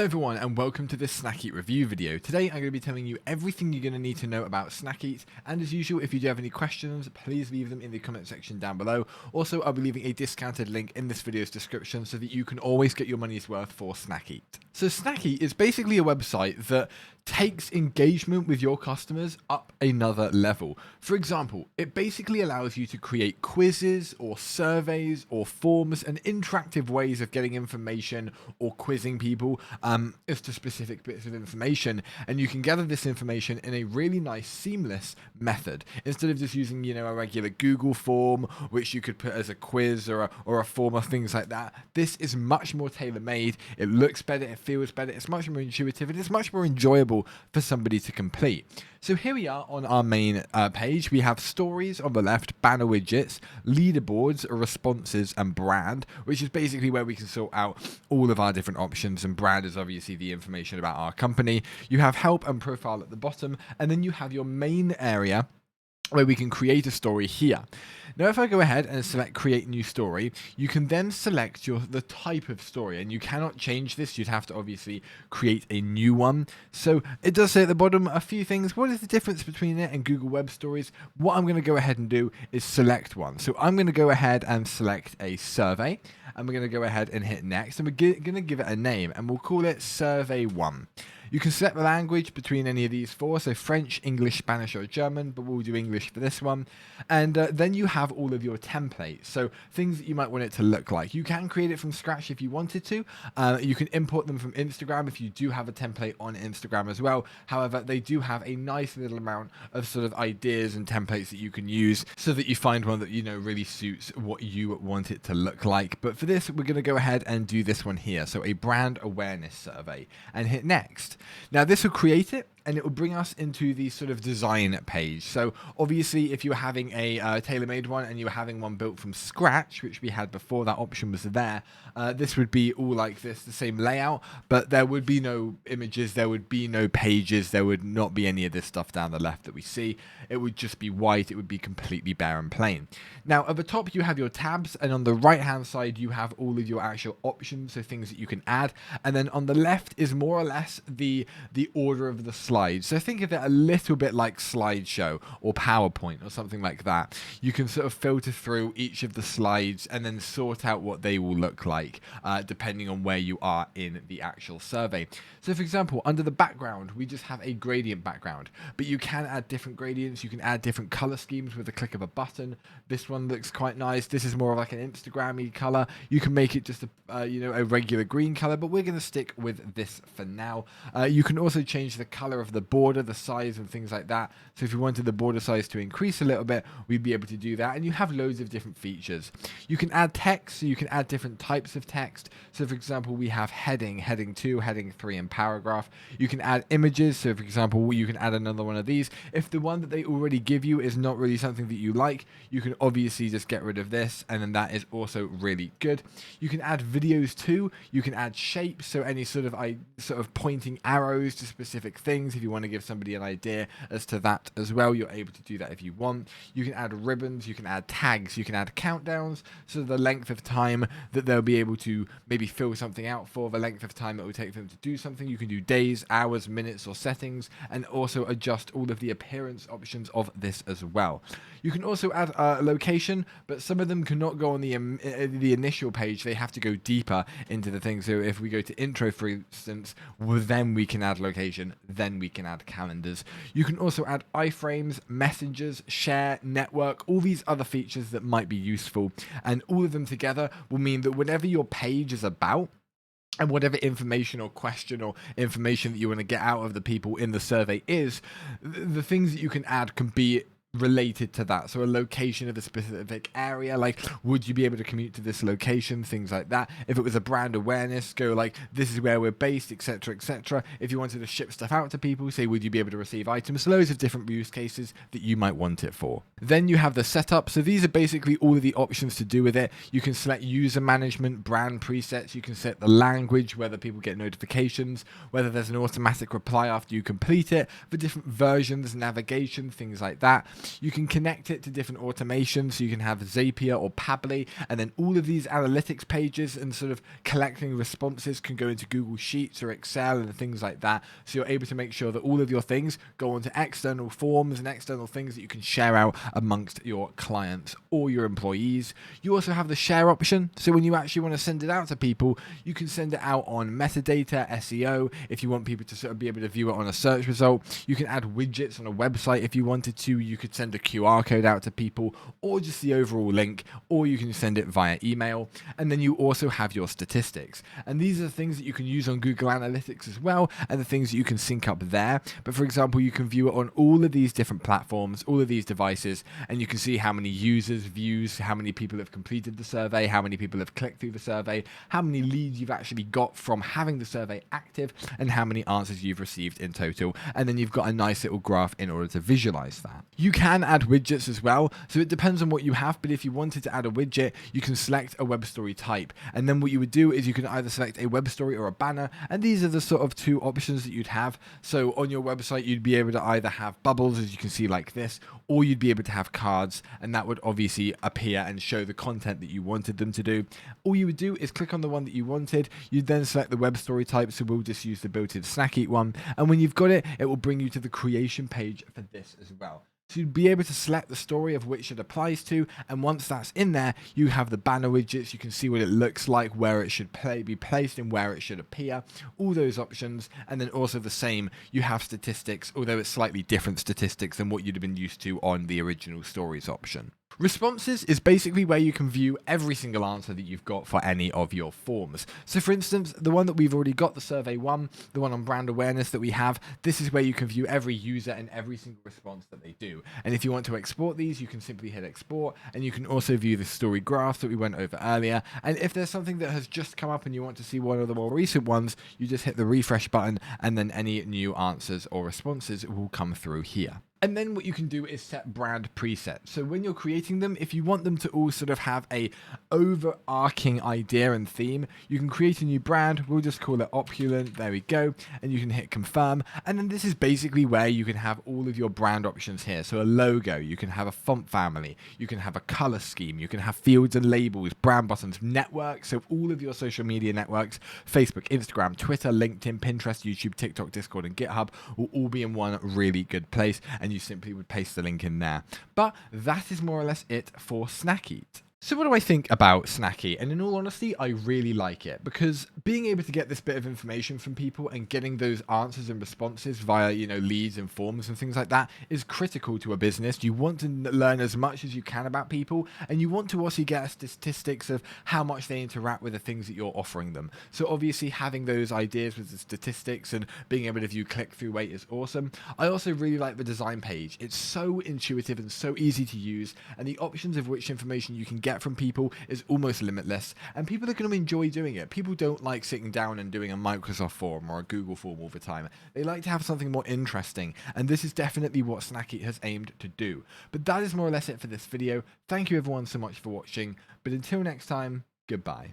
Hello everyone and welcome to this Snackeet review video. Today I'm going to be telling you everything you're going to need to know about Snackeet, and as usual, if you do have any questions, please leave them in the comment section down below. Also, I'll be leaving a discounted link in this video's description so that you can always get your money's worth for Snackeet. So Snackeet is basically a website that takes engagement with your customers up another level. For example, it basically allows you to create quizzes or surveys or forms and interactive ways of getting information or quizzing people as to specific bits of information, and you can gather this information in a really nice seamless method instead of just using a regular Google form which you could put as a quiz or a form or things like that. This is much more tailor-made. It looks better, it feels better, it's much more intuitive, and it's much more enjoyable for somebody to complete. So here we are on our main page. We have stories on the left, banner widgets, leaderboards, responses, and brand, which is basically where we can sort out all of our different options, and brand is obviously the information about our company. You have help and profile at the bottom, and then you have your main area where we can create a story here. Now, if I go ahead and select create new story, you can then select the type of story, and you cannot change this. You'd have to obviously create a new one. So it does say at the bottom a few things. What is the difference between it and Google Web Stories? What I'm going to go ahead and do is select one. So I'm going to go ahead and select a survey, and we're going to go ahead and hit next, and we're going to give it a name, and we'll call it Survey 1. You can select the language between any of these four, so French, English, Spanish, or German, but we'll do English for this one. And then you have all of your templates, so things that you might want it to look like. You can create it from scratch if you wanted to. You can import them from Instagram if you do have a template on Instagram as well. However, they do have a nice little amount of sort of ideas and templates that you can use so that you find one that really suits what you want it to look like. But for this, we're going to go ahead and do this one here, so a brand awareness survey, and hit next. Now this will create it, and it will bring us into the sort of design page. So obviously, if you were having a tailor-made one and you were having one built from scratch, which we had before, that option was there, this would be all like this, the same layout, but there would be no images, there would be no pages, there would not be any of this stuff down the left that we see. It would just be white, it would be completely bare and plain. Now at the top you have your tabs, and on the right hand side you have all of your actual options, so things that you can add, and then on the left is more or less the order of the slides. So think of it a little bit like slideshow or PowerPoint or something like that. You can sort of filter through each of the slides and then sort out what they will look like depending on where you are in the actual survey. So for example, under the background, we just have a gradient background, but you can add different gradients. You can add different color schemes with a click of a button. This one looks quite nice. This is more of like an Instagram-y color. You can make it just a regular green color, but we're going to stick with this for now. You can also change the color of the border, the size, and things like that. So if you wanted the border size to increase a little bit, we'd be able to do that. And you have loads of different features. You can add text, so you can add different types of text. So for example, we have heading, heading 2, heading 3, and paragraph. You can add images. So for example, you can add another one of these. If the one that they already give you is not really something that you like, you can obviously just get rid of this, and then that is also really good. You can add videos too. You can add shapes, so any sort of pointing arrows to specific things. If you want to give somebody an idea as to that as well, you're able to do that if you want. You can add ribbons, you can add tags, you can add countdowns, so the length of time that they'll be able to maybe fill something out for, the length of time it will take for them to do something. You can do days, hours, minutes, or settings, and also adjust all of the appearance options of this as well. You can also add a location, but some of them cannot go on the initial page. They have to go deeper into the thing. So if we go to intro, for instance, well, then we can add location, then we can add calendars. You can also add iframes, messengers, share, network, all these other features that might be useful, and all of them together will mean that whatever your page is about, and whatever information or question or information that you want to get out of the people in the survey is, the things that you can add can be related to that. So a location of a specific area, like would you be able to commute to this location, things like that. If it was a brand awareness, go like this is where we're based, etc, etc. If you wanted to ship stuff out to people, say would you be able to receive items. So loads of different use cases that you might want it for. Then you have the setup. So these are basically all of the options to do with it. You can select user management, brand presets. You can set the language, whether people get notifications, whether there's an automatic reply after you complete it, for different versions, navigation, things like that. You can connect it to different automations, so you can have Zapier or Pabbly, and then all of these analytics pages and sort of collecting responses can go into Google Sheets or Excel and things like that. So you're able to make sure that all of your things go onto external forms and external things that you can share out amongst your clients or your employees. You also have the share option. So when you actually want to send it out to people, you can send it out on metadata, SEO. If you want people to sort of be able to view it on a search result, you can add widgets on a website if you wanted to. You could send a QR code out to people or just the overall link, or you can send it via email. And then you also have your statistics. And these are the things that you can use on Google Analytics as well, and the things that you can sync up there. But for example, you can view it on all of these different platforms, all of these devices, and you can see how many users, views, how many people have completed the survey, how many people have clicked through the survey, how many leads you've actually got from having the survey active, and how many answers you've received in total. And then you've got a nice little graph in order to visualize that. You can add widgets as well, so it depends on what you have, but if you wanted to add a widget, you can select a web story type, and then what you would do is you can either select a web story or a banner, and these are the sort of two options that you'd have. So on your website, you'd be able to either have bubbles, as you can see like this, or you'd be able to have cards, and that would obviously appear and show the content that you wanted them to do. All you would do is click on the one that you wanted. You'd then select the web story type, so we'll just use the built-in Snackeet one, and when you've got it, it will bring you to the creation page for this as well. So you'd be able to select the story of which it applies to, and once that's in there, you have the banner widgets. You can see what it looks like, where it should be placed and where it should appear, all those options. And then also the same, you have statistics, although it's slightly different statistics than what you'd have been used to on the original stories option. Responses is basically where you can view every single answer that you've got for any of your forms. So for instance, the one that we've already got, the survey one, the one on brand awareness that we have, this is where you can view every user and every single response that they do. And if you want to export these, you can simply hit export, and you can also view the story graph that we went over earlier. And if there's something that has just come up and you want to see one of the more recent ones, you just hit the refresh button, and then any new answers or responses will come through here. And then what you can do is set brand presets. So when you're creating them, if you want them to all sort of have a overarching idea and theme, you can create a new brand. We'll just call it Opulent. There we go. And you can hit confirm. And then this is basically where you can have all of your brand options here. So a logo, you can have a font family, you can have a color scheme, you can have fields and labels, brand buttons, networks. So all of your social media networks, Facebook, Instagram, Twitter, LinkedIn, Pinterest, YouTube, TikTok, Discord, and GitHub will all be in one really good place. And you simply would paste the link in there. But that is more or less it for Snackeet. So what do I think about Snackeet? And in all honesty, I really like it, because being able to get this bit of information from people and getting those answers and responses via, leads and forms and things like that is critical to a business. You want to learn as much as you can about people, and you want to also get statistics of how much they interact with the things that you're offering them. So obviously having those ideas with the statistics and being able to view click-through rate is awesome. I also really like the design page. It's so intuitive and so easy to use, and the options of which information you can get from people is almost limitless, and people are going to enjoy doing it. People don't like sitting down and doing a Microsoft form or a Google form all the time. They like to have something more interesting, and this is definitely what Snackeet has aimed to do. But that is more or less it for this video. Thank you everyone so much for watching, but until next time, goodbye.